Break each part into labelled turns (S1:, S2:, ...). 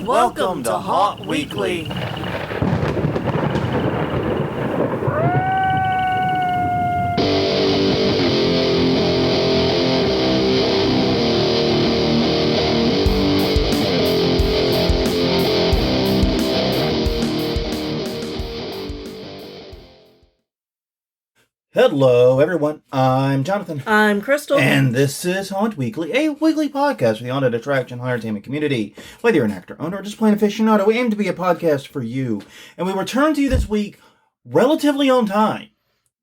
S1: Welcome to Haunt Weekly.
S2: Hello, everyone. I'm Jonathan.
S1: I'm Crystal.
S2: And this is Haunt Weekly, a weekly podcast for the haunted attraction entertainment community. Whether you're an actor, owner, or just plain aficionado, we aim to be a podcast for you. And we return to you this week relatively on time.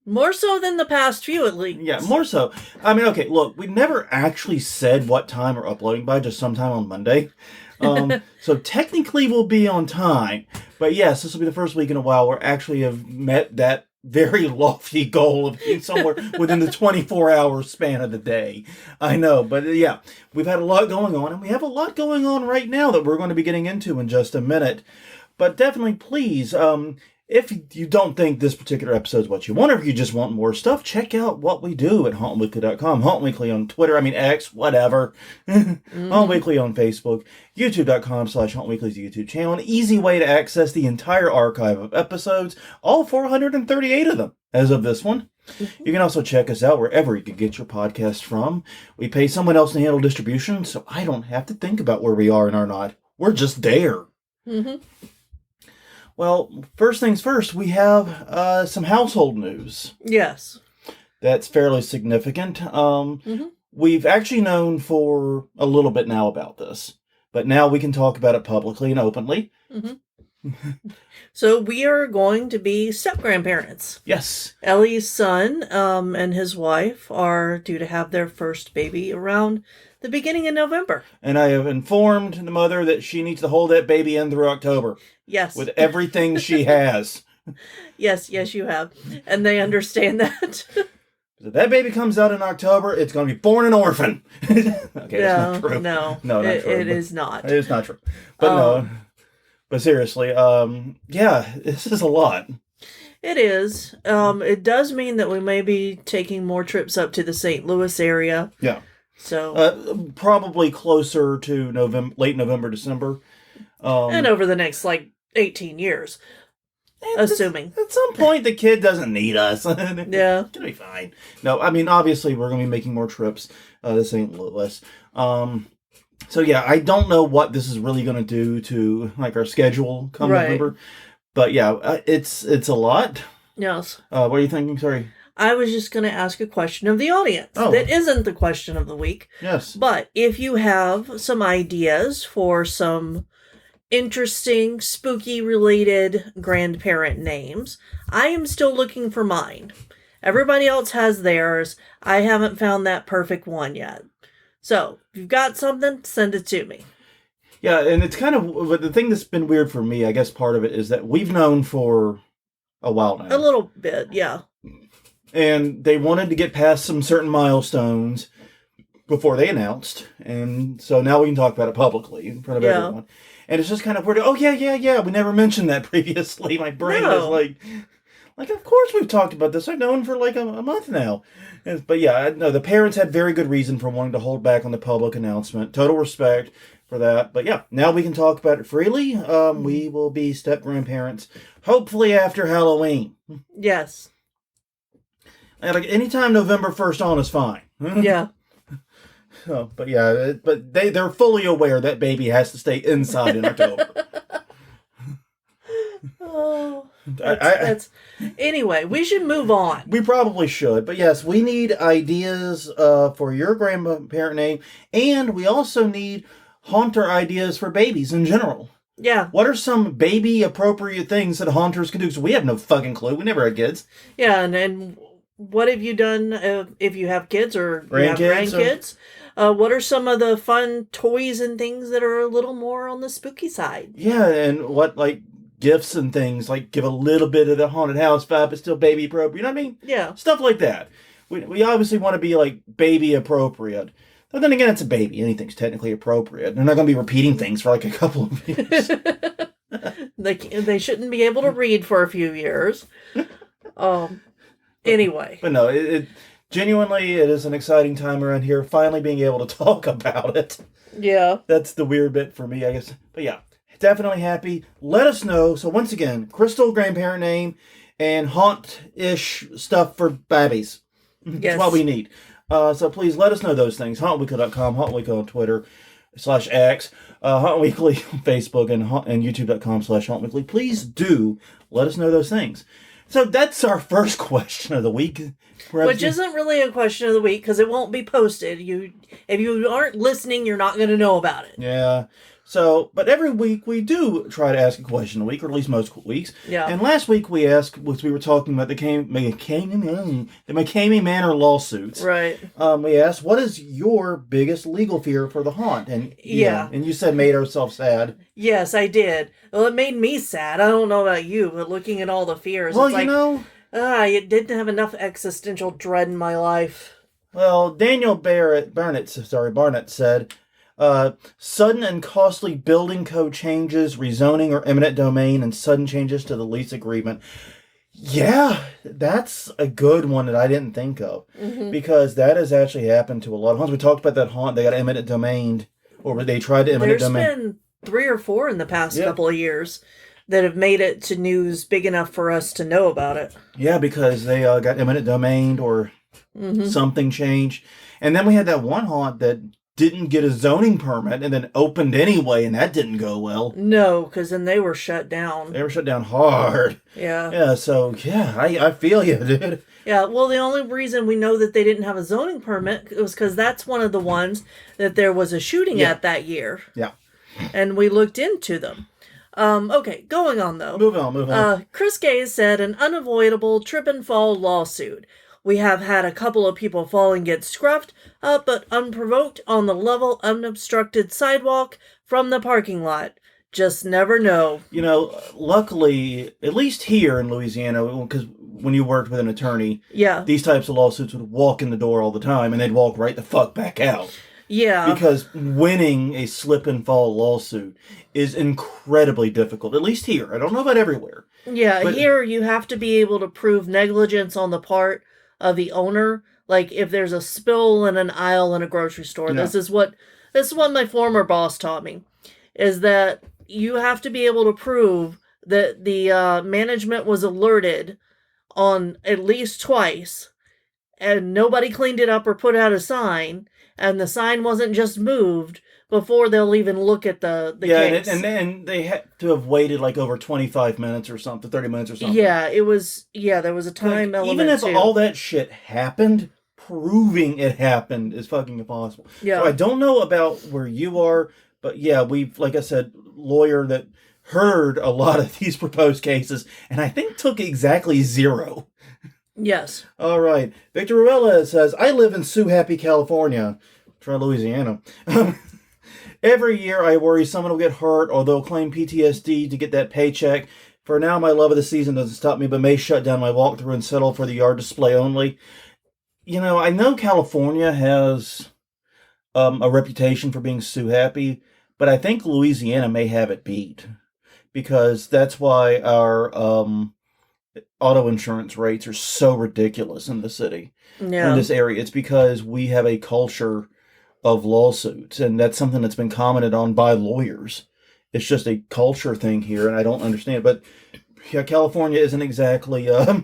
S1: More so than the past few, at least.
S2: Yeah, more so. I mean, okay, look, we never actually said what time we're uploading by, just sometime on Monday. So technically we'll be on time. But yes, this will be the first week in a while where actually have met that very lofty goal of being somewhere within the 24-hour span of the day. I know, but yeah, we've had a lot going on, and we have a lot going on right now that we're going to be getting into in just a minute. But definitely, please, if you don't think this particular episode is what you want, or if you just want more stuff, check out what we do at hauntweekly.com. Haunt Weekly on Twitter, X, whatever. Haunt Weekly on Facebook. YouTube.com/HauntWeekly's YouTube channel. An easy way to access the entire archive of episodes, all 438 of them as of this one. You can also check us out wherever you can get your podcast from. We pay someone else to handle distribution, so I don't have to think about where we are and are not. We're just there. Mm-hmm. Well, first things first, we have some household news.
S1: Yes.
S2: That's fairly significant. We've actually known for a little bit now about this, but now we can talk about it publicly and openly.
S1: So we are going to be step-grandparents.
S2: Yes.
S1: Ellie's son and his wife are due to have their first baby around the beginning of November.
S2: And I have informed the mother that she needs to hold that baby in through October.
S1: Yes.
S2: With everything she has.
S1: Yes, you have. And they understand that.
S2: If that baby comes out in October, it's going to be born an orphan. Okay, that's not true.
S1: No,
S2: not true.
S1: It is not.
S2: It is not true. But no. But seriously, yeah, this is a lot.
S1: It is. It does mean that we may be taking more trips up to the St. Louis area.
S2: Yeah.
S1: So
S2: probably closer to late November, December.
S1: And over the next, 18 years. Assuming.
S2: At some point, the kid doesn't need us.
S1: Yeah.
S2: It's going to be fine. No, I mean, obviously, we're going to be making more trips to St. Louis. So, yeah, I don't know what this is really going to do to, our schedule come November. But, yeah, it's a lot.
S1: Yes.
S2: What are you thinking? Sorry.
S1: I was just going to ask a question of the audience. Oh. That isn't the question of the week.
S2: Yes.
S1: But if you have some ideas for some interesting, spooky-related grandparent names, I am still looking for mine. Everybody else has theirs. I haven't found that perfect one yet. So, if you've got something, send it to me.
S2: Yeah, and it's kind of, but the thing that's been weird for me, I guess part of it is that we've known for a while now.
S1: A little bit, yeah.
S2: And they wanted to get past some certain milestones before they announced. And so now we can talk about it publicly in front of everyone. And it's just kind of weird. Oh, yeah. We never mentioned that previously. My brain is like, of course we've talked about this. I've known for a month now. But yeah, no, the parents had very good reason for wanting to hold back on the public announcement. Total respect for that. But yeah, now we can talk about it freely. We will be step-grandparents, hopefully after Halloween.
S1: Yes.
S2: And anytime November 1st on is fine.
S1: Yeah.
S2: So, but yeah, but they're fully aware that baby has to stay inside in October.
S1: Anyway, we should move on.
S2: We probably should, but yes, we need ideas for your grandparent name, and we also need haunter ideas for babies in general.
S1: Yeah.
S2: What are some baby-appropriate things that haunters can do? Because we have no fucking clue. We never had kids.
S1: Yeah, and what have you done if you have kids or you have grandkids? What are some of the fun toys and things that are a little more on the spooky side?
S2: Yeah, and what, gifts and things, give a little bit of the haunted house vibe, but still baby appropriate. You know what I mean?
S1: Yeah.
S2: Stuff like that. We obviously want to be, baby appropriate. But then again, it's a baby. Anything's technically appropriate. They're not going to be repeating things for, a couple of years.
S1: They shouldn't be able to read for a few years. Anyway.
S2: But no, genuinely, it is an exciting time around here, finally being able to talk about it.
S1: Yeah.
S2: That's the weird bit for me, I guess. But yeah, definitely happy. Let us know. So once again, Crystal grandparent name and haunt-ish stuff for babbies. That's what we
S1: Yes.
S2: need. So please let us know those things. Hauntweekly.com, Hauntweekly on Twitter /X, Hauntweekly on Facebook, and YouTube.com/Hauntweekly. Please do let us know those things. So that's our first question of the week.
S1: Which isn't really a question of the week because it won't be posted. If you aren't listening, you're not going to know about it.
S2: Yeah. So, but every week we do try to ask a question a week, or at least most weeks.
S1: Yeah.
S2: And last week we asked, was we were talking about the McCamey Manor lawsuits.
S1: Right.
S2: We asked, what is your biggest legal fear for the haunt? And
S1: Yeah.
S2: and you said made ourselves sad.
S1: Yes, I did. Well, it made me sad. I don't know about you, but looking at all the fears,
S2: Well,
S1: it's like,
S2: know,
S1: I didn't have enough existential dread in my life.
S2: well, Daniel Barnett said, sudden and costly building code changes, rezoning or eminent domain, and sudden changes to the lease agreement. Yeah, that's a good one that I didn't think of.
S1: Mm-hmm.
S2: Because that has actually happened to a lot of haunts. We talked about that haunt, they got eminent domained, or they tried to eminent domain.
S1: There's been 3 or 4 in the past couple of years that have made it to news big enough for us to know about it.
S2: Yeah, because they got eminent domained or something changed. And then we had that one haunt that didn't get a zoning permit and then opened anyway, and that didn't go well.
S1: No, because then they were shut down.
S2: They were shut down hard.
S1: Yeah.
S2: Yeah, so, yeah, I feel you, dude.
S1: Yeah, well, the only reason we know that they didn't have a zoning permit was because that's one of the ones that there was a shooting at that year.
S2: Yeah.
S1: And we looked into them. Okay, going on, though.
S2: Move on.
S1: Chris Gaze said an unavoidable trip and fall lawsuit. We have had a couple of people fall and get scruffed, but unprovoked on the level unobstructed sidewalk from the parking lot. Just never know.
S2: You know, luckily, at least here in Louisiana, because when you worked with an attorney, these types of lawsuits would walk in the door all the time, and they'd walk right the fuck back out.
S1: Yeah.
S2: Because winning a slip and fall lawsuit is incredibly difficult, at least here. I don't know about everywhere.
S1: Yeah, but here you have to be able to prove negligence on the part of the owner. Like if there's a spill in an aisle in a grocery store. This is what my former boss taught me, is that you have to be able to prove that the management was alerted on at least twice and nobody cleaned it up or put out a sign, and the sign wasn't just moved before they'll even look at the case.
S2: And they had to have waited like over 25 minutes or something, 30 minutes or something.
S1: Yeah, there was a time element.
S2: Even if
S1: too.
S2: all that shit happened, proving it happened is fucking impossible.
S1: Yeah.
S2: So I don't know about where you are, but yeah, we've, like I said, lawyer that heard a lot of these proposed cases, and I think took exactly 0.
S1: Yes.
S2: All right. Victor Ruella says, I live in Sue Happy, California. Try Louisiana. Every year I worry someone will get hurt or they'll claim PTSD to get that paycheck. For now, my love of the season doesn't stop me, but may shut down my walkthrough and settle for the yard display only. You know, I know California has a reputation for being Sue Happy, but I think Louisiana may have it beat. Because that's why our auto insurance rates are so ridiculous in the city, in this area. It's because we have a culture of lawsuits, and that's something that's been commented on by lawyers. It's just a culture thing here, and I don't understand. But yeah, California isn't exactly, you know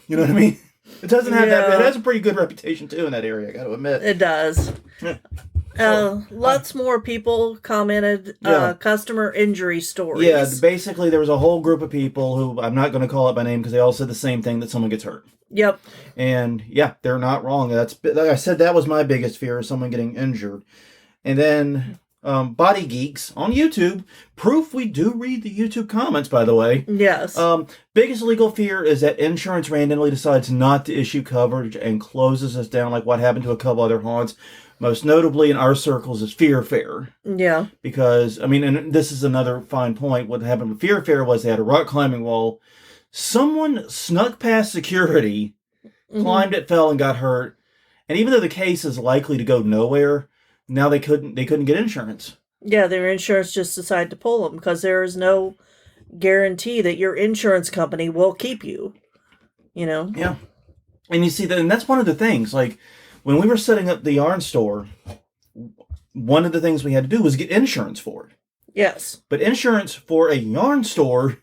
S2: what I mean? It doesn't have that. It has a pretty good reputation too in that area, I got to admit.
S1: It does. Lots more people commented customer injury stories.
S2: Yeah, basically there was a whole group of people who, I'm not going to call it by name because they all said the same thing, that someone gets hurt.
S1: Yep.
S2: And yeah, they're not wrong. That's, like I said, that was my biggest fear, is someone getting injured. And then Body Geeks on YouTube, proof we do read the YouTube comments, by the way.
S1: Yes.
S2: Biggest legal fear is that insurance randomly decides not to issue coverage and closes us down, like what happened to a couple other haunts. Most notably in our circles is Fear Fair.
S1: Yeah.
S2: Because, I mean, and this is another fine point. What happened with Fear Fair was they had a rock climbing wall. Someone snuck past security, climbed it, fell, and got hurt. And even though the case is likely to go nowhere, now they couldn't get insurance.
S1: Yeah, their insurance just decided to pull them because there is no guarantee that your insurance company will keep you. You know?
S2: Yeah. And you see that, and that's one of the things, like, when we were setting up the yarn store, one of the things we had to do was get insurance for it.
S1: Yes.
S2: But insurance for a yarn store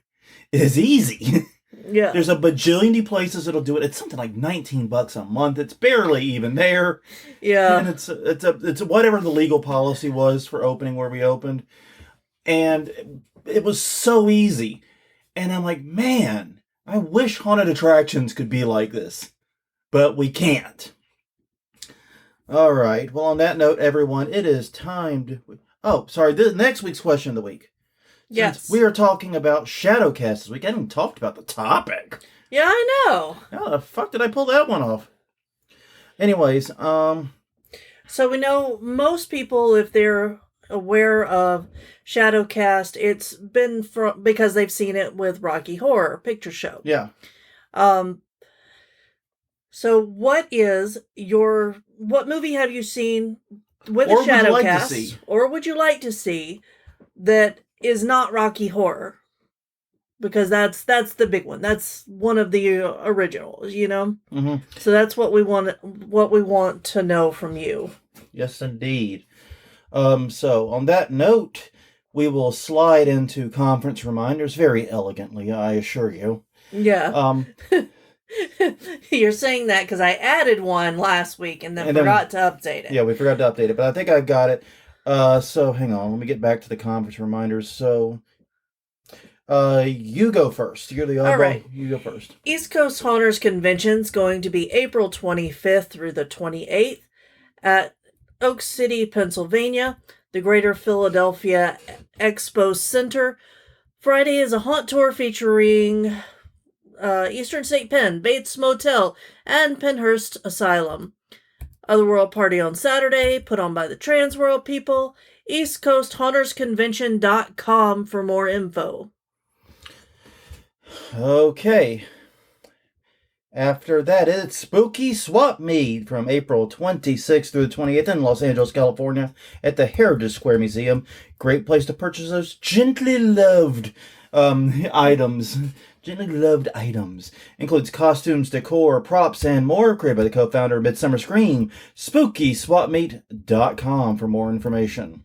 S2: is easy.
S1: Yeah.
S2: There's a bajillion places that'll do it. It's something like $19 a month. It's barely even there.
S1: Yeah.
S2: And it's whatever the legal policy was for opening where we opened. And it was so easy. And I'm like, man, I wish haunted attractions could be like this. But we can't. All right. Well, on that note, everyone, it is time to... Oh, sorry. This next week's question of the week.
S1: Yes.
S2: Since we are talking about shadowcasts this week. I haven't even talked about the topic.
S1: Yeah, I know.
S2: How the fuck did I pull that one off? Anyways,
S1: So we know most people, if they're aware of Shadowcast, it's been because they've seen it with Rocky Horror Picture Show.
S2: yeah.
S1: So what movie have you seen with a
S2: Or would you
S1: Shadowcast,
S2: like to see?
S1: or would you like to see that is not Rocky Horror? Because that's the big one. That's one of the originals, you know?
S2: Mm-hmm.
S1: So that's what we want to know from you.
S2: Yes, indeed. So on that note, we will slide into conference reminders very elegantly, I assure you.
S1: Yeah. You're saying that because I added one last week and then forgot to update it.
S2: Yeah, we forgot to update it, but I think I've got it. So hang on, let me get back to the conference reminders. So, you go first. You're the oddball.
S1: All right.
S2: You go first.
S1: East Coast Haunters Convention is going to be April 25th through the 28th at Oak City, Pennsylvania, the Greater Philadelphia Expo Center. Friday is a haunt tour featuring Eastern State Pen, Bates Motel, and Penhurst Asylum. Otherworld Party on Saturday, put on by the Transworld people. EastCoastHauntersConvention.com for more info.
S2: Okay. After that, it's Spooky Swap Meet from April 26th through the 28th in Los Angeles, California at the Heritage Square Museum. Great place to purchase those gently loved items. Gently loved items. Includes costumes, decor, props, and more. Created by the co-founder of Midsummer Scream. SpookySwapMeet.com for more information.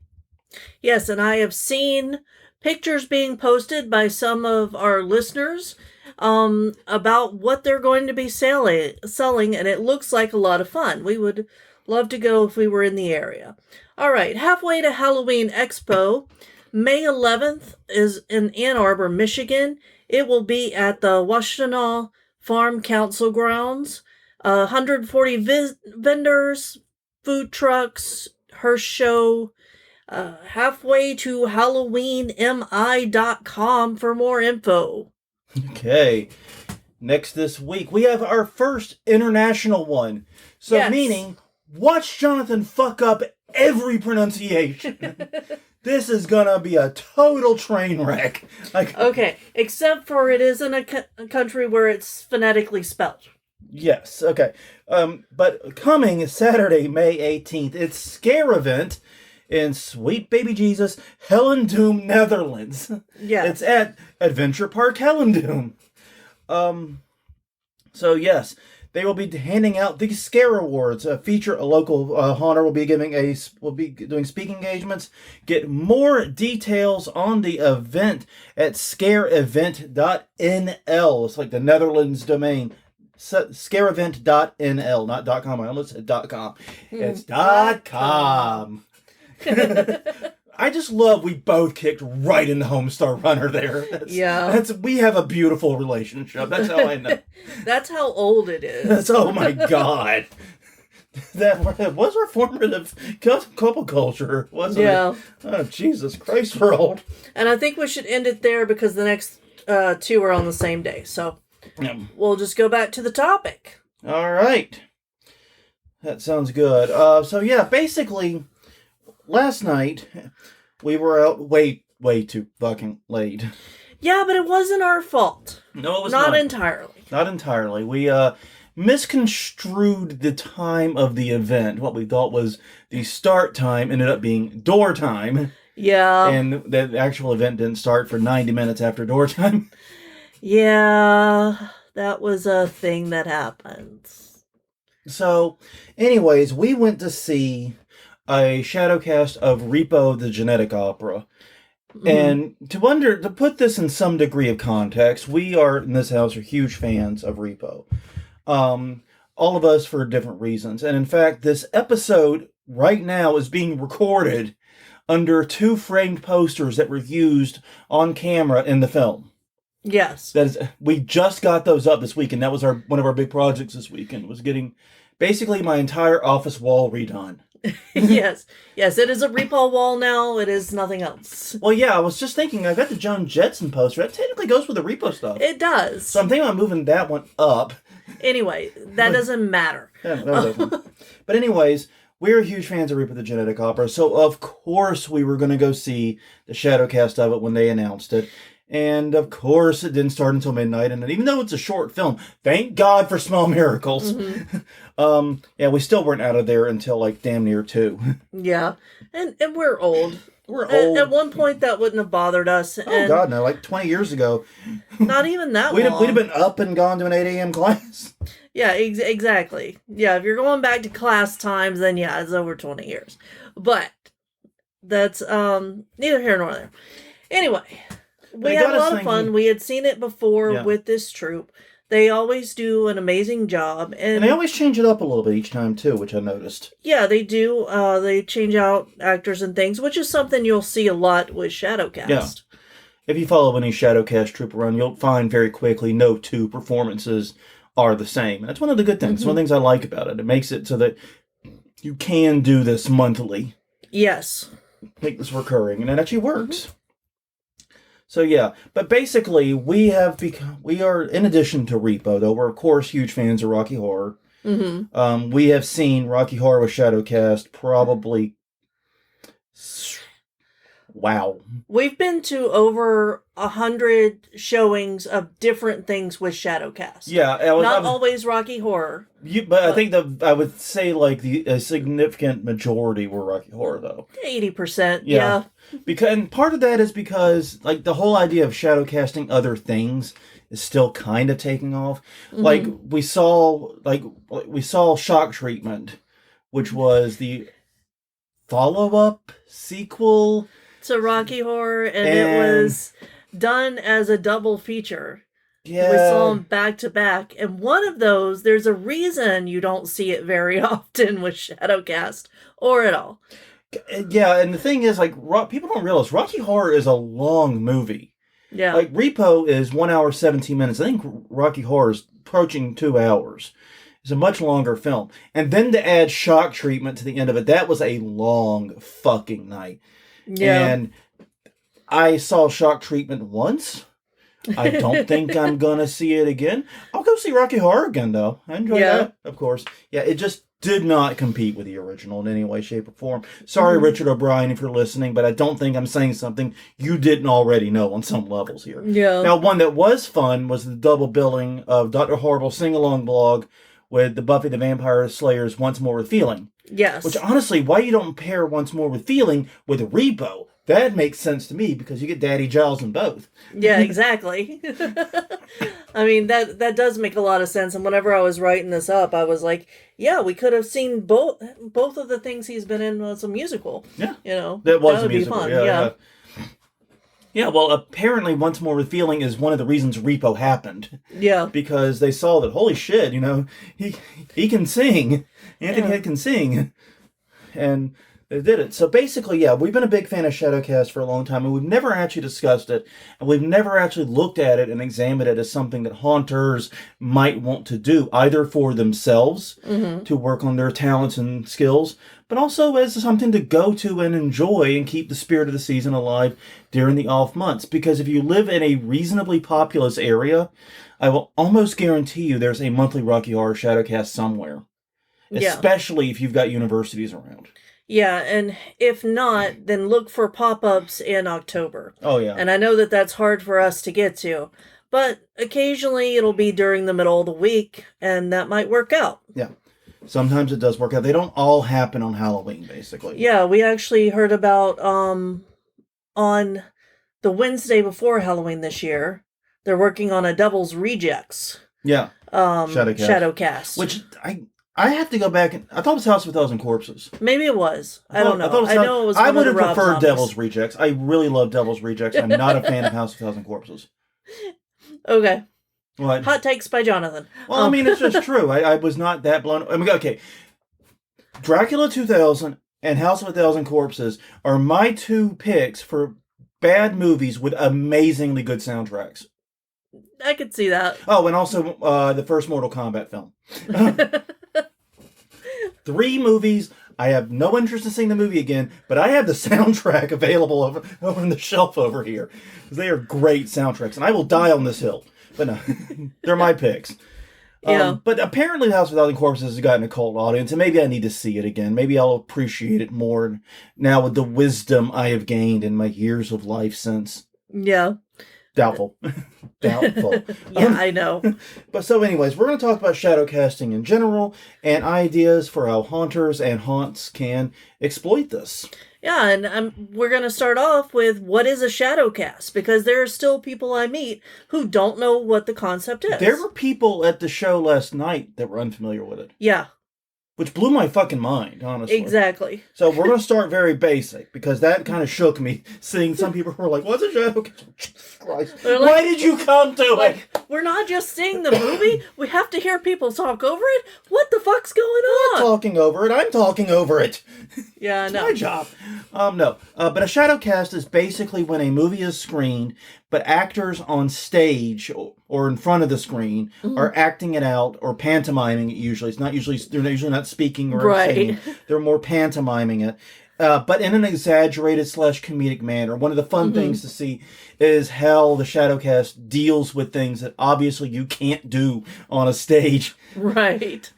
S1: Yes, and I have seen pictures being posted by some of our listeners about what they're going to be selling, and it looks like a lot of fun. We would love to go if we were in the area. All right, halfway to Halloween Expo, May 11th is in Ann Arbor, Michigan. It will be at the Washtenaw Farm Council grounds. 140 vendors, food trucks, her show. Halfway to HalloweenMI.com for more info.
S2: Okay. Next this week, we have our first international one. So
S1: Yes.
S2: meaning, watch Jonathan fuck up every pronunciation. This is gonna be a total train wreck.
S1: Okay, except for it is in a country where it's phonetically spelled.
S2: Yes, okay. But coming Saturday, May 18th, it's Scare Event in Sweet Baby Jesus, Hellendoom, Netherlands.
S1: Yeah.
S2: It's at Adventure Park Hellendoom. So yes, they will be handing out the Scare Awards. Feature a local haunter will be doing speaking engagements. Get more details on the event at scareevent.nl. It's like the Netherlands domain. Scareevent.nl, not .com. I almost said .com. It's .com. I just love we both kicked right in the Homestar Runner there. We have a beautiful relationship. That's how I know.
S1: That's how old it is.
S2: Oh my god. That was our formative couple culture, wasn't it? Oh, Jesus Christ, we're old.
S1: And I think we should end it there because the next two are on the same day. So we'll just go back to the topic.
S2: All right. That sounds good. So yeah, basically, last night, we were out way too fucking late.
S1: Yeah, but it wasn't our fault.
S2: No, it was
S1: not entirely.
S2: Not entirely. We misconstrued the time of the event. What we thought was the start time ended up being door time.
S1: Yeah.
S2: And the actual event didn't start for 90 minutes after door time.
S1: Yeah, that was a thing that happened.
S2: So, anyways, we went to see a shadowcast of Repo the Genetic Opera.
S1: Mhm.
S2: And to put this in some degree of context, we are in this house are huge fans of Repo. All of us for different reasons. And in fact, this episode right now is being recorded under 2 framed posters that were used on camera in the film.
S1: Yes.
S2: That is, we just got those up this week, and that was one of our big projects this weekend, was getting basically my entire office wall redone.
S1: Yes. Yes, it is a Repo wall now. It is nothing else.
S2: Well, yeah, I was just thinking, I got the Joan Jetson poster. That technically goes with the Repo stuff.
S1: It does.
S2: So I'm thinking about moving that one up.
S1: Anyway, that doesn't matter.
S2: Yeah, no, it doesn't. But anyways, we're huge fans of Repo the Genetic Opera, so of course we were going to go see the Shadowcast of it when they announced it. And of course it didn't start until midnight, and even though it's a short film, thank God for small miracles.
S1: Mm-hmm.
S2: Yeah, we still weren't out of there until like damn near 2.
S1: Yeah, and we're old.
S2: We're old.
S1: At one point, that wouldn't have bothered us.
S2: Oh, God, no. Like 20 years ago.
S1: Not even that
S2: we'd
S1: long.
S2: We'd have been up and gone to an 8 a.m. class.
S1: Yeah, exactly. Yeah, if you're going back to class times, then yeah, it's over 20 years. But that's neither here nor there. Anyway, we had a lot of fun. We had seen it before with this troupe. They always do an amazing job. And
S2: they always change it up a little bit each time, too, which I noticed.
S1: Yeah, they do. They change out actors and things, which is something you'll see a lot with Shadowcast.
S2: Yeah. If you follow any Shadowcast troupe around, you'll find very quickly no 2 performances are the same. And that's one of the good things.
S1: Mm-hmm.
S2: One of the things I like about it. It makes it so that you can do this monthly.
S1: Yes.
S2: Make this recurring, and it actually works. Mm-hmm. So yeah, but basically we are, in addition to Repo, though, we're of course huge fans of Rocky Horror.
S1: Mm-hmm.
S2: We have seen Rocky Horror with Shadowcast probably... Wow.
S1: We've been to over 100 showings of different things with Shadowcast.
S2: Yeah.
S1: Not always Rocky Horror.
S2: But I think I would say like a significant majority were Rocky Horror, though.
S1: 80%, yeah.
S2: And part of that is because like the whole idea of shadowcasting other things is still kind of taking off. Mm-hmm. Like we saw Shock Treatment, which was the follow-up sequel
S1: to Rocky Horror, and it was done as a double feature.
S2: Yeah.
S1: We saw them back to back, and one of those, there's a reason you don't see it very often with Shadowcast, or at all.
S2: Yeah, and the thing is, like, people don't realize Rocky Horror is a long movie.
S1: Yeah.
S2: Like, Repo is 1 hour, 17 minutes. I think Rocky Horror is approaching 2 hours. It's a much longer film. And then to add Shock Treatment to the end of it, that was a long fucking night. Yeah. And I saw Shock Treatment once. I don't think I'm going to see it again. I'll go see Rocky Horror again, though. I enjoy that, of course. Yeah, it just did not compete with the original in any way, shape, or form. Sorry, Richard O'Brien, if you're listening, but I don't think I'm saying something you didn't already know on some levels here.
S1: Yeah.
S2: Now, one that was fun was the double billing of Dr. Horrible's sing-along blog with the Buffy the Vampire Slayer's Once More with Feeling.
S1: Yes.
S2: Which, honestly, why you don't pair Once More with Feeling with Repo? That makes sense to me, because you get Daddy Giles in both.
S1: Yeah, exactly. I mean, that does make a lot of sense. And whenever I was writing this up, I was like, yeah, we could have seen both of the things he's been in as a musical.
S2: Yeah.
S1: You know,
S2: that would
S1: be fun. Yeah.
S2: Yeah, well, apparently Once More with Feeling is one of the reasons Repo happened.
S1: Yeah.
S2: Because they saw that, holy shit, you know, he can sing. Anthony Head can sing. And they did it. So basically, yeah, we've been a big fan of Shadowcast for a long time, and we've never actually discussed it, and we've never actually looked at it and examined it as something that haunters might want to do, either for themselves, to work on their talents and skills, but also as something to go to and enjoy and keep the spirit of the season alive during the off months. Because if you live in a reasonably populous area, I will almost guarantee you there's a monthly Rocky Horror Shadowcast somewhere. Especially if you've got universities around.
S1: Yeah, and if not, then look for pop-ups in October.
S2: Oh, yeah.
S1: And I know that that's hard for us to get to, but occasionally it'll be during the middle of the week, and that might work out.
S2: Yeah. Sometimes it does work out. They don't all happen on Halloween, basically.
S1: Yeah, we actually heard about, on the Wednesday before Halloween this year, they're working on a Devil's Rejects.
S2: Yeah.
S1: Shadowcast.
S2: Which, I have to go back and I thought it was House of a Thousand Corpses.
S1: Maybe it was. I don't know. I know it was.
S2: I
S1: one
S2: would
S1: of
S2: have
S1: the Rob
S2: preferred
S1: Zombies.
S2: Devil's Rejects. I really love Devil's Rejects. I'm not a fan of House of a Thousand Corpses.
S1: Okay.
S2: What?
S1: Hot takes by Jonathan.
S2: Well, I mean, it's just true. I was not that blown. I mean, okay. Dracula 2000 and House of a Thousand Corpses are my two picks for bad movies with amazingly good soundtracks.
S1: I could see that.
S2: Oh, and also the first Mortal Kombat film. 3 movies. I have no interest in seeing the movie again, but I have the soundtrack available over on the shelf over here. They are great soundtracks, and I will die on this hill. But no, they're my picks.
S1: Yeah.
S2: But apparently House of a Thousand Corpses has gotten a cult audience, and maybe I need to see it again. Maybe I'll appreciate it more now with the wisdom I have gained in my years of life since.
S1: Yeah.
S2: Doubtful. Doubtful.
S1: Yeah, I know.
S2: But so anyways, we're going to talk about shadowcasting in general and ideas for how haunters and haunts can exploit this.
S1: Yeah, and we're going to start off with what is a shadowcast, because there are still people I meet who don't know what the concept is.
S2: There were people at the show last night that were unfamiliar with it.
S1: Yeah.
S2: Which blew my fucking mind, honestly.
S1: Exactly.
S2: So we're going to start very basic, because that kind of shook me, seeing some people who were like, what's a shadowcast? Jesus Christ.
S1: Like,
S2: why did you come to it?
S1: We're not just seeing the movie. We have to hear people talk over it. What the fuck's going
S2: I'm
S1: on?
S2: not talking over it. I'm talking over it.
S1: Yeah,
S2: It's
S1: no.
S2: my job. No. But a shadowcast is basically when a movie is screened, but actors on stage or in front of the screen are acting it out or pantomiming it usually. It's not usually, they're usually not speaking or singing. They're more pantomiming it. But in an exaggerated / comedic manner. One of the fun things to see is how the shadowcast deals with things that obviously you can't do on a stage.
S1: Right.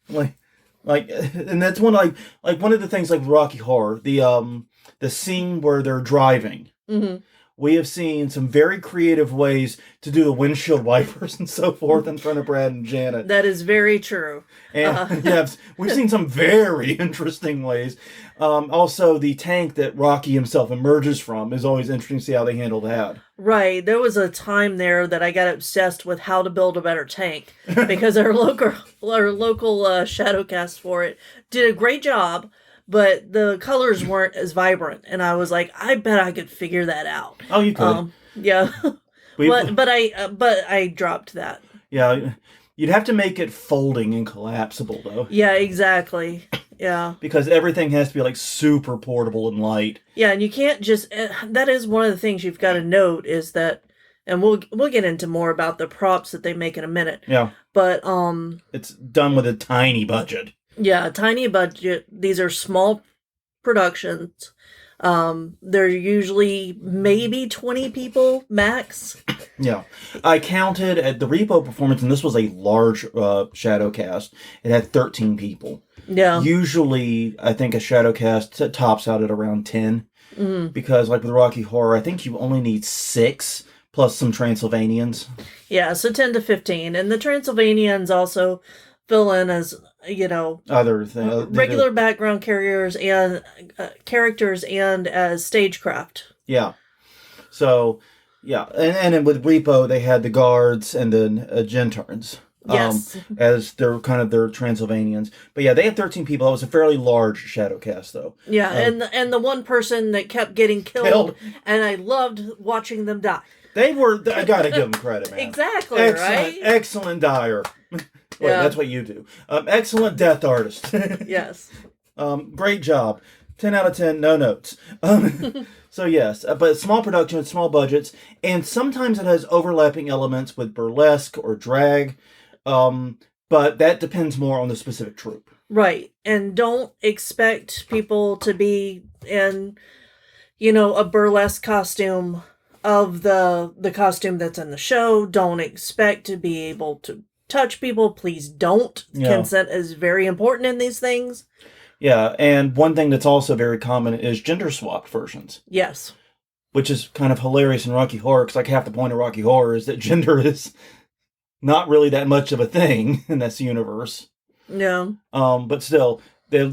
S2: Like, and that's one one of the things like Rocky Horror, the scene where they're driving.
S1: Mm-hmm.
S2: We have seen some very creative ways to do the windshield wipers and so forth in front of Brad and Janet.
S1: That is very true.
S2: And we've seen some very interesting ways. Also, the tank that Rocky himself emerges from is always interesting to see how they handle that.
S1: Right. There was a time there that I got obsessed with how to build a better tank because our local shadowcast for it did a great job, but the colors weren't as vibrant, and I was like, I bet I could figure that out.
S2: Oh, you could.
S1: Yeah. But I dropped that.
S2: Yeah, you'd have to make it folding and collapsible though.
S1: Yeah, exactly. Yeah.
S2: Because everything has to be like super portable and light.
S1: Yeah, and you can't just that is one of the things you've got to note is that, and we'll get into more about the props that they make in a minute.
S2: Yeah.
S1: But
S2: it's done with a tiny budget.
S1: Yeah, tiny budget. These are small productions. They're usually maybe 20 people max.
S2: Yeah. I counted at the Repo performance, and this was a large shadowcast. It had 13 people.
S1: Yeah.
S2: Usually, I think a shadowcast tops out at around 10. Mm-hmm. Because, like with Rocky Horror, I think you only need 6 plus some Transylvanians. Yeah,
S1: so 10 to 15. And the Transylvanians also fill in as,
S2: other things.
S1: Regular background carriers and characters and as stagecraft.
S2: Yeah. So, yeah. And then with Repo, they had the guards and then Gentarns.
S1: Yes.
S2: As their Transylvanians. But yeah, they had 13 people. That was a fairly large shadowcast, though.
S1: Yeah, and the one person that kept getting killed, and I loved watching them die.
S2: They were, I gotta give them credit, man.
S1: Exactly, right?
S2: Excellent dyer. Wait, that's what you do. Excellent death artist.
S1: Yes.
S2: Great job. 10 out of 10, no notes. So yes, but small production, small budgets, and sometimes it has overlapping elements with burlesque or drag. But that depends more on the specific troupe. Right.
S1: And don't expect people to be in, a burlesque costume of the costume that's in the show. Don't expect to be able to touch people. Please don't. Yeah. Consent is very important in these things.
S2: Yeah, and one thing that's also very common is gender-swapped versions.
S1: Yes.
S2: Which is kind of hilarious in Rocky Horror, because like half the point of Rocky Horror is that gender is not really that much of a thing in this universe.
S1: Yeah.
S2: But still, they'll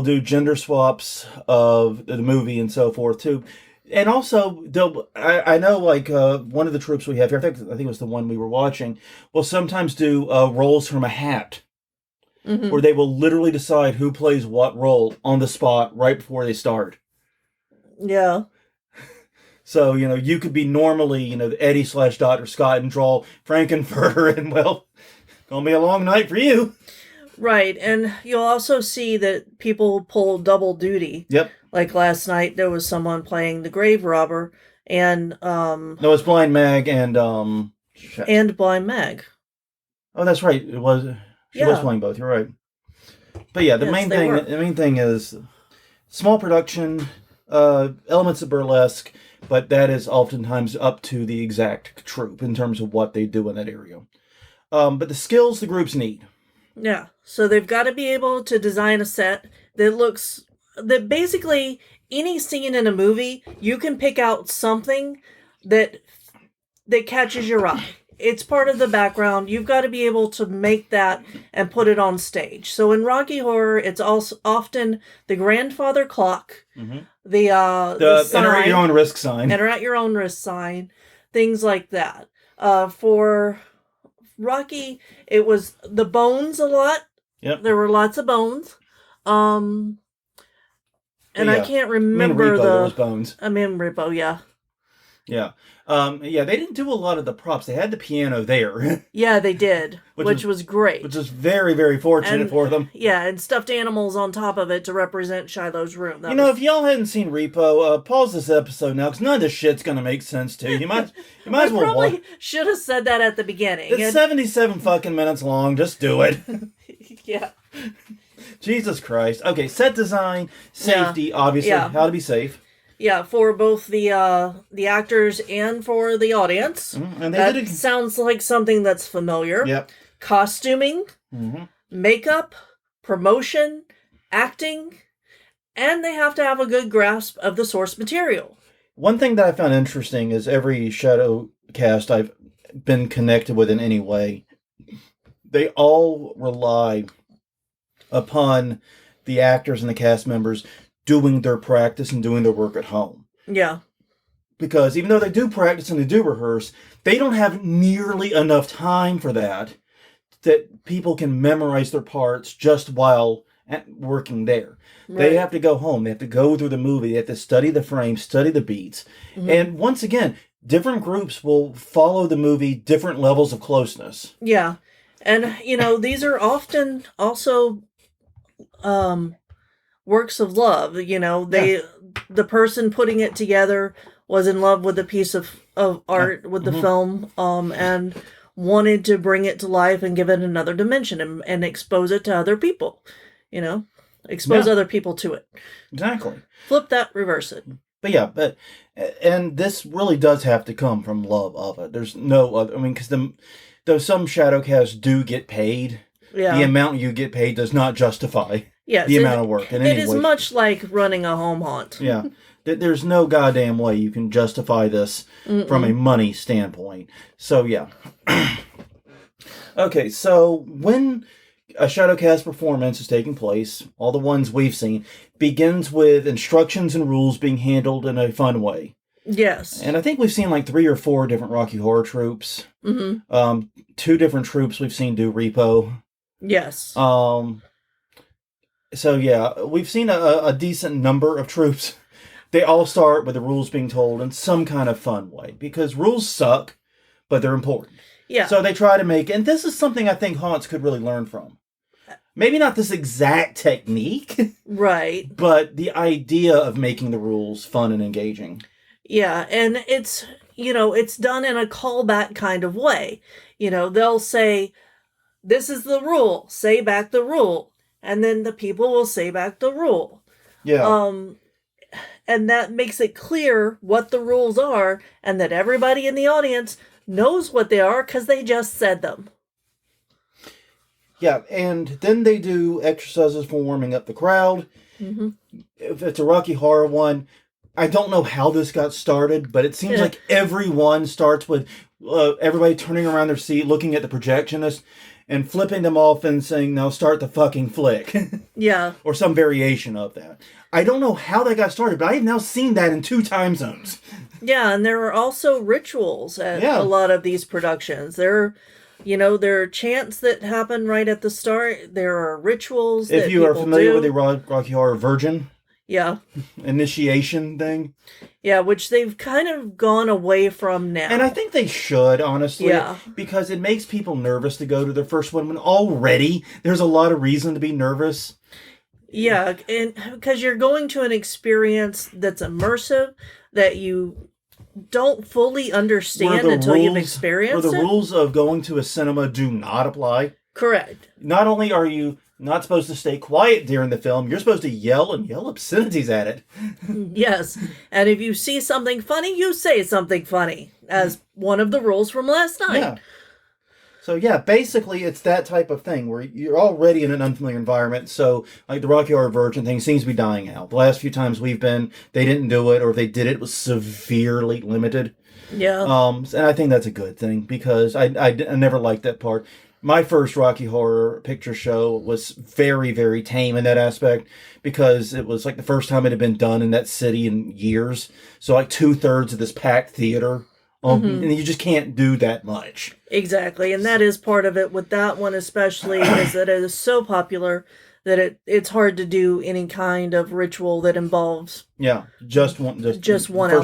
S2: do gender swaps of the movie and so forth too. And also, I know like one of the troops we have here, I think it was the one we were watching, will sometimes do roles from a hat. where they will literally decide who plays what role on the spot right before they start.
S1: Yeah.
S2: So, you could be normally, Eddie / Dr. Scott and draw Frankenfurter, and, well, gonna be a long night for you.
S1: Right, and you'll also see that people pull double duty.
S2: Yep.
S1: Like last night, there was someone playing the grave robber, and
S2: No, it's Blind Mag and
S1: Blind Mag.
S2: Oh, that's right. It was. She was playing both. You're right. But yeah, the main thing is small production, elements of burlesque, but that is oftentimes up to the exact troupe in terms of what they do in that area. But the skills the groups need.
S1: Yeah, so they've got to be able to design a set that basically any scene in a movie, you can pick out something that catches your eye. It's part of the background. You've got to be able to make that and put it on stage. So in Rocky Horror, it's also often the grandfather clock, the sign,
S2: enter at your own risk sign.
S1: Enter at your own risk sign, things like that. For Rocky, it was the bones a lot.
S2: Yep.
S1: There were lots of bones. And I can't remember
S2: there was bones.
S1: I mean Repo, yeah.
S2: Yeah. They didn't do a lot of the props. They had the piano there.
S1: Yeah, they did, which was great.
S2: Which was very, very fortunate for them.
S1: Yeah, and stuffed animals on top of it to represent Shiloh's room.
S2: If y'all hadn't seen Repo, pause this episode now, because none of this shit's going to make sense to you. You might as well
S1: probably should have said that at the beginning.
S2: It's 77 fucking minutes long. Just do it.
S1: Yeah.
S2: Jesus Christ. Okay, set design, safety, obviously.
S1: Yeah.
S2: How to be safe.
S1: Yeah, for both the actors and for the audience.
S2: And
S1: that sounds like something that's familiar.
S2: Yep.
S1: Costuming, makeup, promotion, acting, and they have to have a good grasp of the source material.
S2: One thing that I found interesting is every shadowcast I've been connected with in any way, they all rely upon the actors and the cast members doing their practice and doing their work at home.
S1: Yeah.
S2: Because even though they do practice and they do rehearse, they don't have nearly enough time for that people can memorize their parts just while working there. Right. They have to go home. They have to go through the movie. They have to study the frames, study the beats. And once again, different groups will follow the movie different levels of closeness.
S1: Yeah. And, these are often also works of love. The person putting it together was in love with a piece of art with the film, and wanted to bring it to life and give it another dimension and expose it to other people. Expose other people to it.
S2: Exactly.
S1: Flip that, reverse it.
S2: But and this really does have to come from love of it. There's no other. I mean, because though some shadowcasts do get paid, the amount you get paid does not justify the amount of work.
S1: It is much like running a home haunt.
S2: Yeah. There's no goddamn way you can justify this from a money standpoint. So, yeah. Okay, so when a shadowcast performance is taking place, all the ones we've seen, begins with instructions and rules being handled in a fun way.
S1: Yes.
S2: And I think we've seen like 3 or 4 different Rocky Horror troupes. 2 different troupes we've seen do Repo.
S1: Yes.
S2: So yeah, we've seen a decent number of troupes. They all start with the rules being told in some kind of fun way, because rules suck, but they're important.
S1: Yeah.
S2: So they try to make, and this is something I think haunts could really learn from. Maybe not this exact technique. Right. But the idea of making the rules fun and engaging.
S1: Yeah, and it's done in a callback kind of way. They'll say, this is the rule, say back the rule. And then the people will say back the rule.
S2: Yeah.
S1: And that makes it clear what the rules are, and that everybody in the audience knows what they are because they just said them.
S2: Yeah, and then they do exercises for warming up the crowd. If it's a Rocky Horror one, I don't know how this got started, but it seems like everyone starts with everybody turning around their seat, looking at the projectionist, and flipping them off and saying, now start the fucking flick.
S1: Yeah.
S2: Or some variation of that. I don't know how that got started, but I have now seen that in 2 time zones.
S1: Yeah, and there are also rituals at a lot of these productions. There There are chants that happen right at the start. There are rituals
S2: If
S1: that
S2: you are
S1: people
S2: familiar
S1: do.
S2: with the Rocky Horror Virgin
S1: Yeah.
S2: initiation thing.
S1: Yeah, which they've kind of gone away from now.
S2: And I think they should, honestly.
S1: Yeah.
S2: Because it makes people nervous to go to their first one when already there's a lot of reason to be nervous.
S1: Yeah, and because you're going to an experience that's immersive, that you don't fully understand until you've experienced
S2: where the
S1: it.
S2: rules of going to a cinema do not apply.
S1: Correct.
S2: Not only are you not supposed to stay quiet during the film, you're supposed to yell obscenities at it.
S1: Yes, and if you see something funny, you say something funny, as one of the rules from last night.
S2: Yeah. So yeah, basically it's that type of thing where you're already in an unfamiliar environment. So like the Rocky Horror Virgin thing seems to be dying out. The last few times we've been, they didn't do it, or if they did it was severely limited.
S1: Yeah.
S2: And I think that's a good thing because I never liked that part. My first Rocky Horror Picture Show was very, very tame in that aspect because it was like the first time it had been done in that city in years. So like 2/3 of this packed theater. And you just can't do that much.
S1: Exactly, and that is part of it with that one especially, is that it is so popular that it's hard to do any kind of ritual that involves
S2: just one
S1: first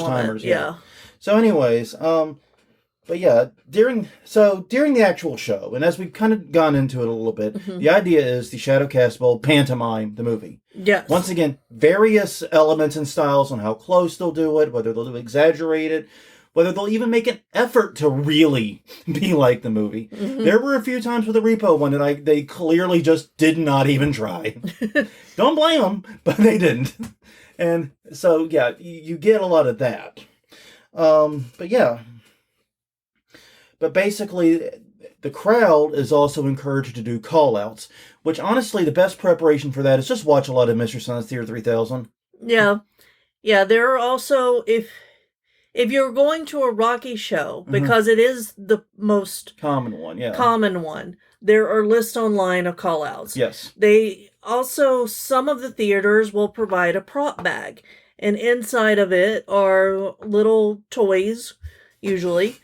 S2: timers.
S1: Yeah.
S2: So anyways, but yeah, during the actual show, and as we've kind of gone into it a little bit, the idea is the Shadowcast will pantomime the movie.
S1: Yes.
S2: Once again, various elements and styles on how close they'll do it, whether they'll do exaggerated, whether they'll even make an effort to really be like the movie. There were a few times with the Repo one that they clearly just did not even try. Don't blame them, but they didn't. And so, yeah, you get a lot of that. But yeah. But basically, the crowd is also encouraged to do call-outs, which honestly, the best preparation for that is just watch a lot of Mystery Science Theater 3000.
S1: Yeah. Yeah, there are also, if you're going to a Rocky show, because it is the most
S2: common one,
S1: there are lists online of call-outs.
S2: Yes.
S1: They also, some of the theaters will provide a prop bag, and inside of it are little toys, usually,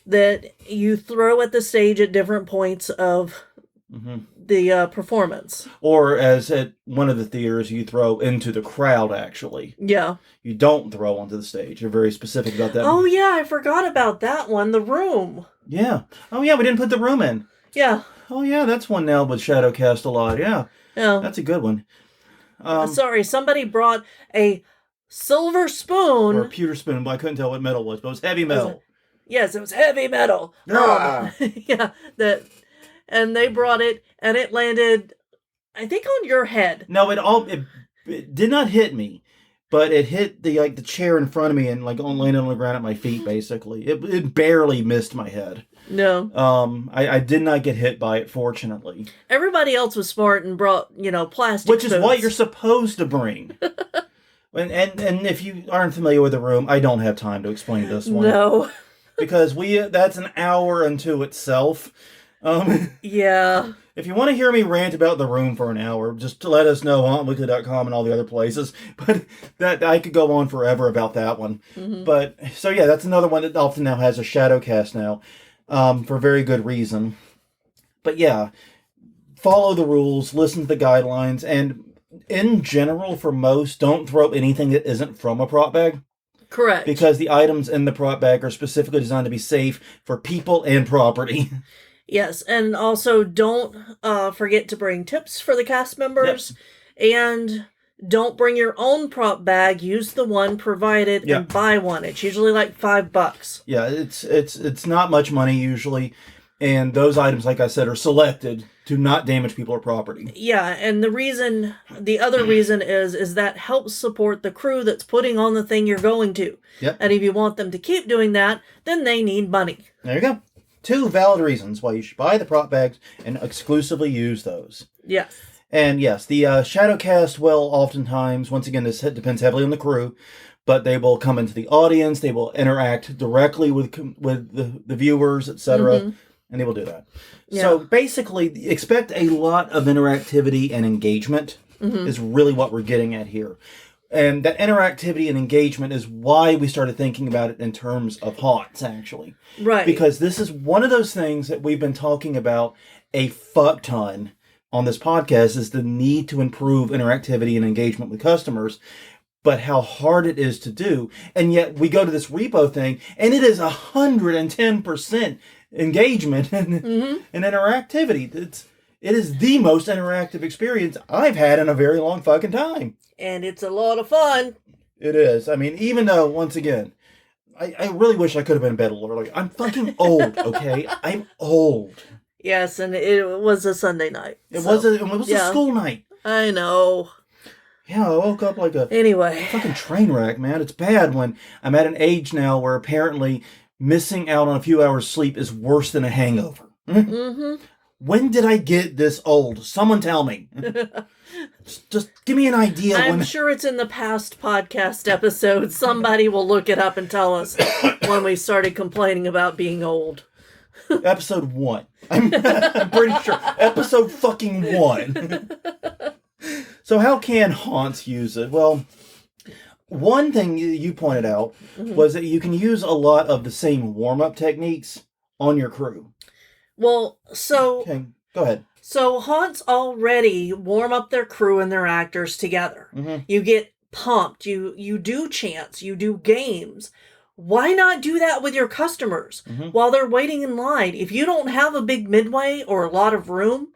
S1: that you throw at the stage at different points of the performance.
S2: Or as at one of the theaters, you throw into the crowd, actually.
S1: Yeah.
S2: You don't throw onto the stage. You're very specific about that.
S1: Oh, yeah, I forgot about that one. The room.
S2: Yeah. Oh, yeah, we didn't put the room in.
S1: Yeah.
S2: Oh, yeah, that's one now with Shadowcast a lot. Yeah.
S1: Yeah.
S2: That's a good one.
S1: Sorry, somebody brought a silver spoon.
S2: Or a pewter spoon, but I couldn't tell what metal it was, but it was heavy metal.
S1: Yes, it was heavy metal. Yeah, and they brought it, and it landed, I think, on your head.
S2: No, it did not hit me, but it hit the chair in front of me and landed on the ground at my feet. Basically, it barely missed my head.
S1: No.
S2: I did not get hit by it, fortunately.
S1: Everybody else was smart and brought plastic,
S2: which is what you're supposed to bring. And if you aren't familiar with the room, I don't have time to explain this one.
S1: No.
S2: Because that's an hour unto itself.
S1: Yeah.
S2: If you want to hear me rant about the room for an hour, just to let us know on weekly.com and all the other places. But that I could go on forever about that one. But so yeah, that's another one that often now has a shadowcast now, for very good reason. But yeah, follow the rules, listen to the guidelines, and in general, for most, don't throw anything that isn't from a prop bag.
S1: Correct.
S2: Because the items in the prop bag are specifically designed to be safe for people and property.
S1: Yes, and also don't forget to bring tips for the cast members. Yep. And don't bring your own prop bag. Use the one provided and buy one. It's usually like $5.
S2: Yeah, it's not much money usually. And those items, like I said, are selected to not damage people or property.
S1: Yeah, and the other reason is that helps support the crew that's putting on the thing you're going to.
S2: Yep.
S1: And if you want them to keep doing that, then they need money.
S2: There you go. 2 valid reasons why you should buy the prop bags and exclusively use those.
S1: Yes.
S2: And yes, the Shadowcast will oftentimes, once again, this depends heavily on the crew, but they will come into the audience, they will interact directly with the viewers, etc., and they will do that. Yeah. So basically, expect a lot of interactivity and engagement is really what we're getting at here. And that interactivity and engagement is why we started thinking about it in terms of haunts, actually.
S1: Right.
S2: Because this is one of those things that we've been talking about a fuck ton on this podcast, is the need to improve interactivity and engagement with customers, but how hard it is to do. And yet we go to this repo thing, and it is 110% engagement and interactivity. It is the most interactive experience I've had in a very long fucking time.
S1: And it's a lot of fun.
S2: It is. I mean, even though, once again, I really wish I could have been in bed a little earlier. I'm fucking old, okay? I'm old.
S1: Yes, and it was a Sunday night.
S2: It was a school night.
S1: I know.
S2: Yeah, I woke up like a fucking train wreck, man. It's bad when I'm at an age now where apparently missing out on a few hours sleep is worse than a hangover.
S1: Mm-hmm.
S2: When did I get this old? Someone tell me. Just give me an idea.
S1: I'm sure it's in the past podcast episodes. Somebody will look it up and tell us when we started complaining about being old.
S2: Episode 1. I'm pretty sure. Episode fucking 1. So how can haunts use it? Well, one thing you pointed out was that you can use a lot of the same warm-up techniques on your crew.
S1: Well, so...
S2: Okay, go ahead.
S1: So haunts already warm up their crew and their actors together. Mm-hmm. You get pumped. You do chants. You do games. Why not do that with your customers while they're waiting in line? If you don't have a big midway or a lot of room,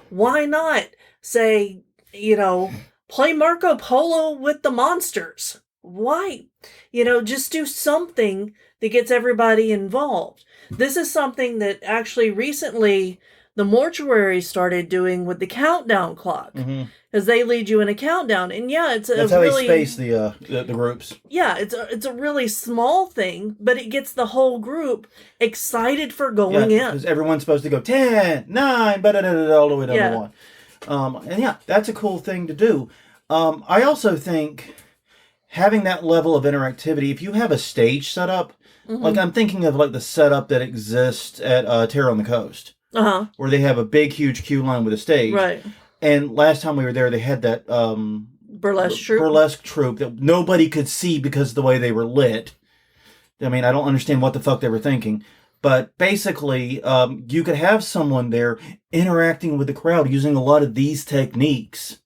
S1: why not say, play Marco Polo with the monsters? Why? Just do something that gets everybody involved. This is something that actually recently the mortuary started doing with the countdown clock, because they lead you in a countdown, and that's
S2: how they space the groups.
S1: Yeah, it's a really small thing, but it gets the whole group excited for going in.
S2: Because everyone's supposed to go 10, 9, all the way down to 1. And that's a cool thing to do. I also think having that level of interactivity, if you have a stage set up, like I'm thinking of like the setup that exists at Terror on the Coast. Where they have a big, huge queue line with a stage.
S1: Right.
S2: And last time we were there, they had that burlesque troupe that nobody could see because of the way they were lit. I mean, I don't understand what the fuck they were thinking. But basically, you could have someone there interacting with the crowd using a lot of these techniques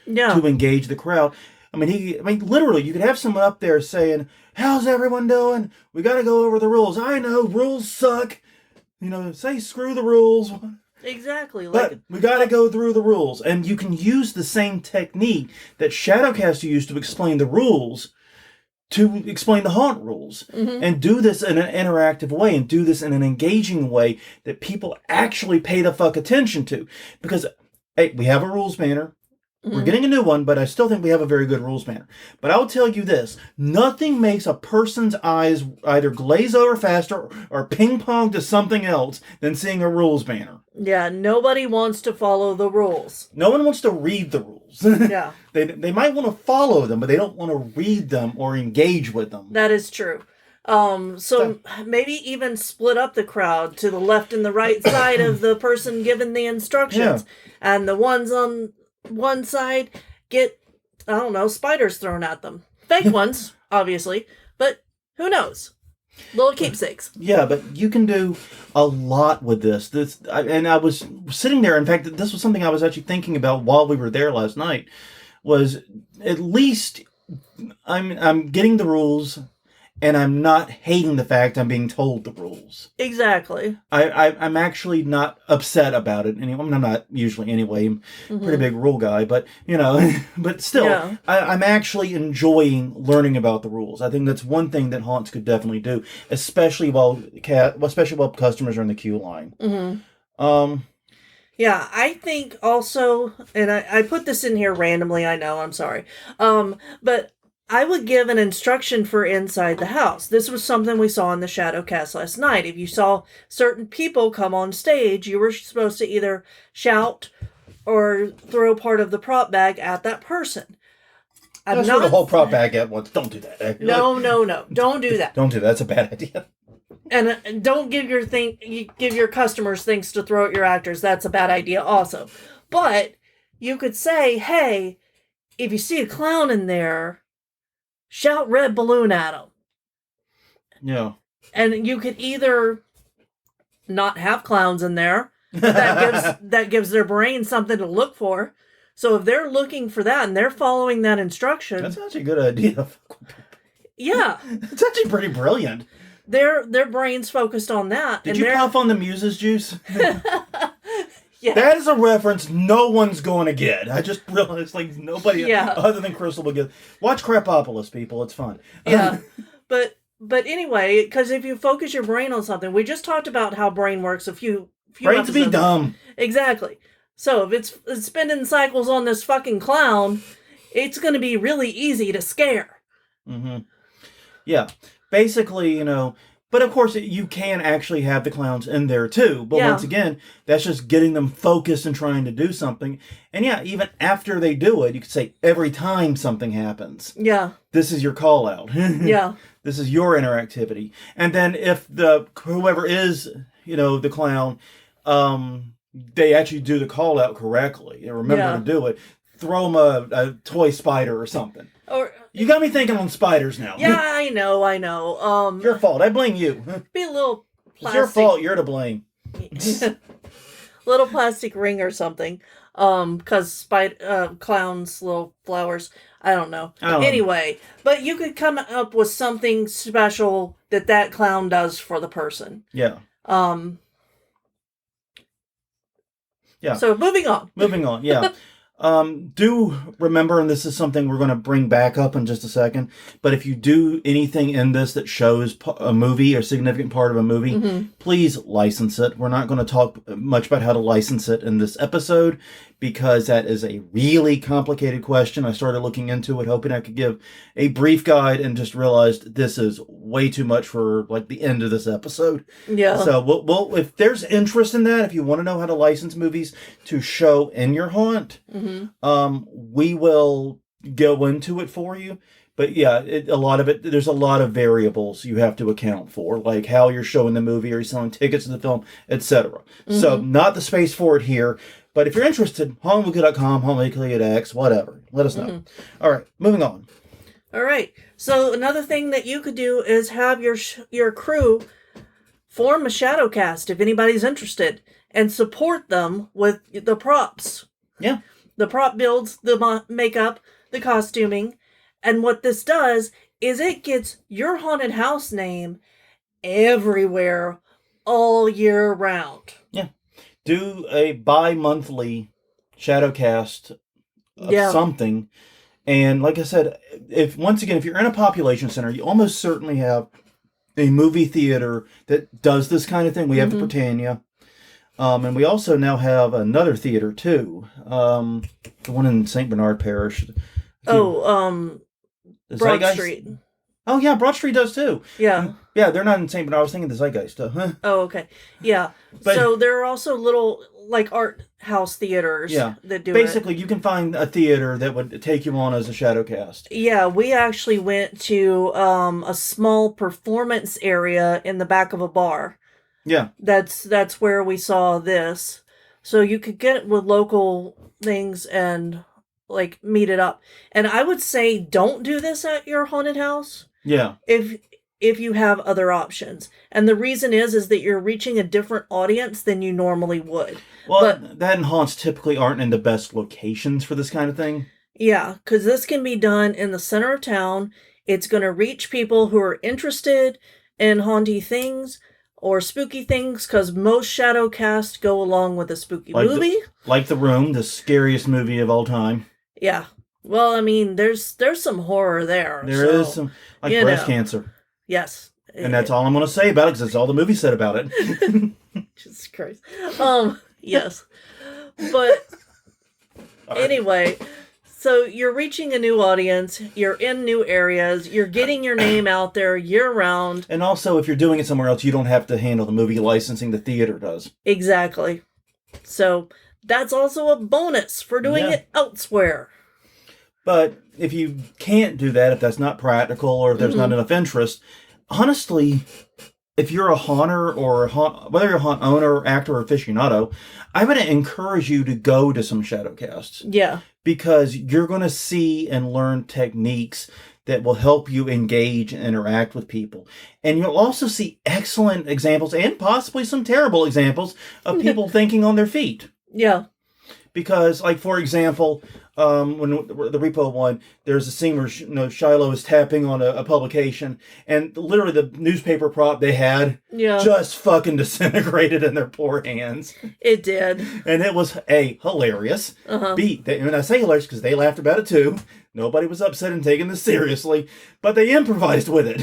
S2: to engage the crowd. I mean, literally, you could have someone up there saying, "How's everyone doing? We got to go over the rules. I know, rules suck. Say screw the rules."
S1: Exactly.
S2: But we got to go through the rules. And you can use the same technique that Shadowcast used to explain the rules to explain the haunt rules. And do this in an interactive way and do this in an engaging way that people actually pay the fuck attention to. Because, hey, we have a rules banner. We're getting a new one, but I still think we have a very good rules banner. But I will tell you this. Nothing makes a person's eyes either glaze over faster or ping pong to something else than seeing a rules banner.
S1: Yeah, nobody wants to follow the rules.
S2: No one wants to read the rules.
S1: Yeah.
S2: They might want to follow them, but they don't want to read them or engage with them.
S1: That is true. So maybe even split up the crowd to the left and the right side of the person giving the instructions. Yeah. And the ones on one side get, spiders thrown at them. Fake ones, obviously, but who knows? Little keepsakes.
S2: Yeah, but you can do a lot with this. And I was sitting there. In fact, this was something I was actually thinking about while we were there last night. Was at least I'm getting the rules, and I'm not hating the fact I'm being told the rules.
S1: Exactly.
S2: I'm actually not upset about it. I'm not usually anyway. I'm a pretty big rule guy, but but still, I'm actually enjoying learning about the rules. I think that's one thing that haunts could definitely do, especially while customers are in the queue line.
S1: Yeah, I think also, and I put this in here randomly. I know, I'm sorry, but I would give an instruction for inside the house. This was something we saw in the Shadowcast last night. If you saw certain people come on stage, you were supposed to either shout or throw part of the prop bag at that person.
S2: Don't throw the whole prop bag at once. Don't do that.
S1: No. Don't do that.
S2: Don't do that. That's a bad idea.
S1: And don't give your customers things to throw at your actors. That's a bad idea also. But you could say, hey, if you see a clown in there, shout red balloon at them.
S2: Yeah.
S1: And you could either not have clowns in there, but that gives their brain something to look for. So if they're looking for that and they're following that instruction,
S2: That's actually a good idea.
S1: yeah,
S2: It's actually pretty brilliant.
S1: their brain's focused on that.
S2: Did you puff on the Muse's juice?
S1: Yeah.
S2: That is a reference no one's going to get. I just realized, like, nobody other than Crystal will get. Watch Crapopolis, people. It's fun.
S1: Yeah, but anyway, because if you focus your brain on something, we just talked about how brain works a few
S2: Brains be
S1: episodes.
S2: dumb.
S1: Exactly. So if it's spinning cycles on this fucking clown, it's going to be really easy to scare.
S2: Mm-hmm. Yeah. Basically, but of course you can actually have the clowns in there too. But once again, that's just getting them focused and trying to do something. And yeah, even after they do it, you could say every time something happens.
S1: Yeah.
S2: This is your call out.
S1: Yeah.
S2: This is your interactivity. And then if whoever is, the clown, they actually do the call out correctly and remember to do it, throw them a toy spider or something.
S1: Or
S2: you got me thinking on spiders now.
S1: Yeah, I know.
S2: Your fault. I blame you.
S1: Be a little plastic.
S2: It's your fault. You're to blame.
S1: Little plastic ring or something. Because clowns, little flowers. I don't know. Anyway, but you could come up with something special that clown does for the person.
S2: Yeah. Yeah.
S1: So moving on.
S2: Yeah. Do remember, and this is something we're going to bring back up in just a second, but if you do anything in this that shows a movie or significant part of a movie, please license it. We're not going to talk much about how to license it in this episode because that is a really complicated question. I started looking into it, hoping I could give a brief guide and just realized this is way too much for like the end of this episode.
S1: Yeah.
S2: So we'll if there's interest in that, if you want to know how to license movies to show in your haunt, we will go into it for you. But yeah, there's a lot of variables you have to account for, like how you're showing the movie, are you selling tickets to the film, etc. So not the space for it here. But if you're interested, hauntweekly.com, hauntweekly at X, whatever. Let us know. All right, moving on.
S1: All right. So another thing that you could do is have your crew form a shadowcast if anybody's interested and support them with the props.
S2: Yeah.
S1: The prop builds, the makeup, the costuming. And what this does is it gets your haunted house name everywhere all year round.
S2: Yeah. Do a bi-monthly shadowcast of something. And like I said, if you're in a population center, you almost certainly have a movie theater that does this kind of thing. We have the Britannia. And we also now have another theater too. The one in St. Bernard Parish.
S1: Broad Street.
S2: Oh yeah, Broad Street does too.
S1: Yeah.
S2: Yeah, they're not in St. Bernard. I was thinking the Zeitgeist.
S1: Oh, okay. Yeah. So there are also little like art house theaters that do
S2: Basically, you can find a theater that would take you on as a shadowcast.
S1: Yeah, we actually went to a small performance area in the back of a bar.
S2: Yeah.
S1: That's where we saw this. So you could get it with local things and like meet it up. And I would say don't do this at your haunted house.
S2: Yeah.
S1: If you have other options. And the reason is that you're reaching a different audience than you normally would.
S2: Well, that and haunts typically aren't in the best locations for this kind of thing.
S1: Yeah, because this can be done in the center of town. It's going to reach people who are interested in haunty things or spooky things, because most shadowcasts go along with a spooky movie.
S2: Like The Room, the scariest movie of all time.
S1: Yeah. Well, I mean, there's some horror there.
S2: There is some, like breast cancer.
S1: Yes.
S2: And that's all I'm going to say about it, because that's all the movie said about it.
S1: Jesus Christ. Yes. But anyway, so you're reaching a new audience, you're in new areas, you're getting your name out there year round.
S2: And also, if you're doing it somewhere else, you don't have to handle the movie licensing, the theater does.
S1: Exactly. So that's also a bonus for doing it elsewhere.
S2: But if you can't do that, if that's not practical, or if there's not enough interest, honestly, if you're a haunter or whether you're a haunt owner, actor, or aficionado, I'm going to encourage you to go to some shadowcasts.
S1: Yeah.
S2: Because you're going to see and learn techniques that will help you engage and interact with people. And you'll also see excellent examples and possibly some terrible examples of people thinking on their feet.
S1: Yeah.
S2: Because, like, for example, when the Repo one, there's a scene where Shiloh is tapping on a publication, and literally the newspaper prop they had just fucking disintegrated in their poor hands.
S1: It did.
S2: And it was, A, hilarious. B, and I say hilarious because they laughed about it too. Nobody was upset and taking this seriously, but they improvised with it.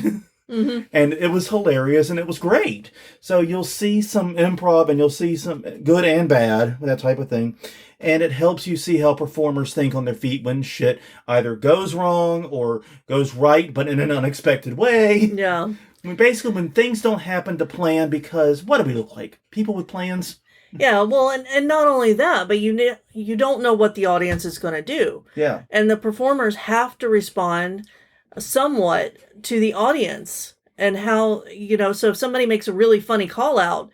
S2: And it was hilarious and it was great. So you'll see some improv and you'll see some good and bad, that type of thing. And it helps you see how performers think on their feet when shit either goes wrong or goes right, but in an unexpected way.
S1: Yeah.
S2: I mean, basically, when things don't happen to plan, because what do we look like? People with plans?
S1: Yeah, well, and not only that, but you don't know what the audience is going to do.
S2: Yeah.
S1: And the performers have to respond somewhat to the audience and how, so if somebody makes a really funny call out,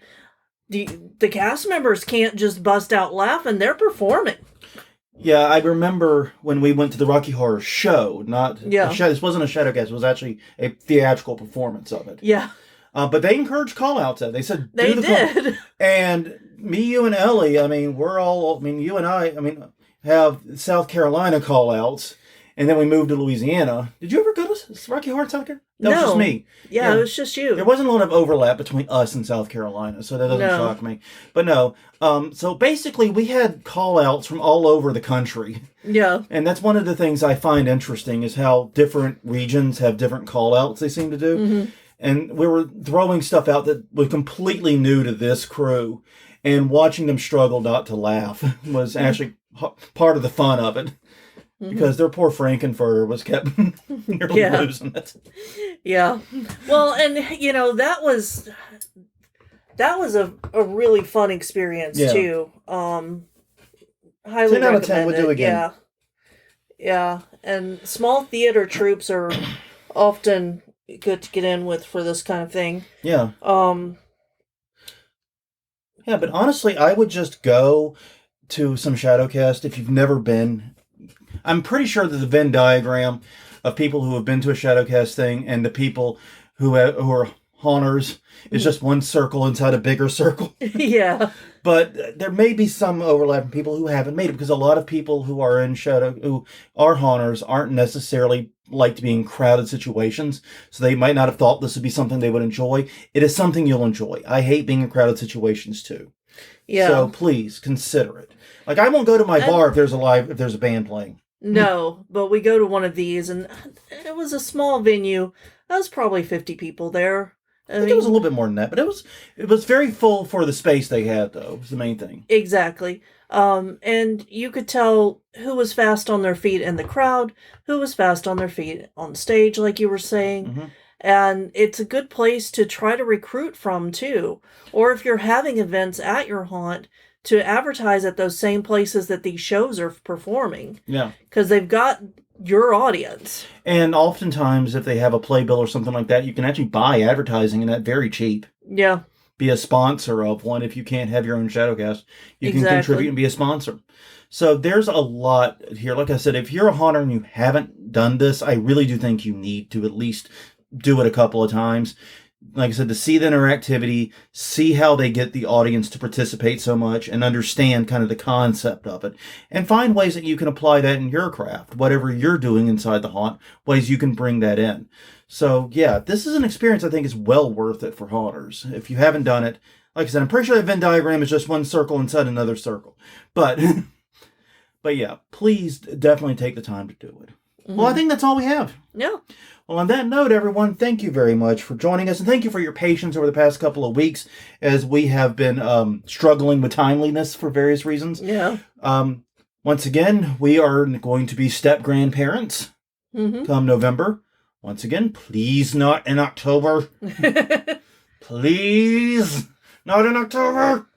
S1: the cast members can't just bust out laughing. They're performing.
S2: Yeah, I remember when we went to the Rocky Horror show, this wasn't a shadowcast, it was actually a theatrical performance of it.
S1: Yeah.
S2: But they encouraged call-outs. They said,
S1: they did.
S2: And me, you, and Ellie, you and I have South Carolina call-outs, and then we moved to Louisiana. Did you ever go to Rocky Horror, South Carolina? That was just me.
S1: Yeah, it was just you.
S2: There wasn't a lot of overlap between us and South Carolina, so that doesn't shock me. But no, so basically we had call-outs from all over the country.
S1: Yeah.
S2: And that's one of the things I find interesting is how different regions have different call-outs they seem to do. And we were throwing stuff out that was completely new to this crew, and watching them struggle not to laugh was actually part of the fun of it. Because their poor Frankenfurter was kept nearly losing it.
S1: Yeah. Well, and, that was a really fun experience, too. Highly
S2: 10 out of 10 would do again.
S1: Yeah. Yeah. And small theater troupes are often good to get in with for this kind of thing.
S2: Yeah. Yeah, but honestly, I would just go to some Shadowcast if you've never been. I'm pretty sure that the Venn diagram of people who have been to a Shadowcast thing and the people who are haunters is just one circle inside a bigger circle.
S1: Yeah.
S2: But there may be some overlap in people who haven't made it, because a lot of people who are who are haunters aren't necessarily like to be in crowded situations, so they might not have thought this would be something they would enjoy. It is something you'll enjoy. I hate being in crowded situations too. Yeah. So please consider it. Like, I won't go to my bar if there's a band playing.
S1: No, but we go to one of these, and it was a small venue. There was probably 50 people there.
S2: I think it was a little bit more than that, but it was very full for the space they had, though, was the main thing.
S1: Exactly. And you could tell who was fast on their feet in the crowd, who was fast on their feet on stage, like you were saying. And it's a good place to try to recruit from, too. Or if you're having events at your haunt, to advertise at those same places that these shows are performing.
S2: Yeah.
S1: Because they've got your audience.
S2: And oftentimes, if they have a playbill or something like that, you can actually buy advertising in that very cheap.
S1: Yeah.
S2: Be a sponsor of one if you can't have your own Shadowcast. You can contribute and be a sponsor. So there's a lot here. Like I said, if you're a haunter and you haven't done this, I really do think you need to at least do it a couple of times. Like I said, to see the interactivity, see how they get the audience to participate so much, and understand kind of the concept of it, and find ways that you can apply that in your craft, whatever you're doing inside the haunt, ways you can bring that in. So yeah, this is an experience I think is well worth it for haunters. If you haven't done it, like I said, I'm pretty sure that Venn diagram is just one circle inside another circle. But yeah, please definitely take the time to do it. Well, I think that's all we have.
S1: Yeah.
S2: Well, on that note, everyone, thank you very much for joining us, and thank you for your patience over the past couple of weeks as we have been struggling with timeliness for various reasons.
S1: Yeah.
S2: Once again, we are going to be step-grandparents come November. Once again, please not in October. Please, not in October.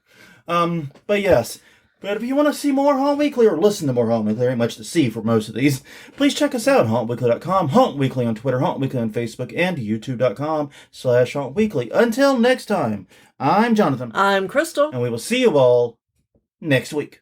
S2: But yes. But if you want to see more Haunt Weekly, or listen to more Haunt Weekly, very much to see for most of these, please check us out, hauntweekly.com, Haunt Weekly on Twitter, Haunt Weekly on Facebook, and youtube.com/Haunt Weekly. Until next time, I'm Jonathan.
S1: I'm Crystal.
S2: And we will see you all next week.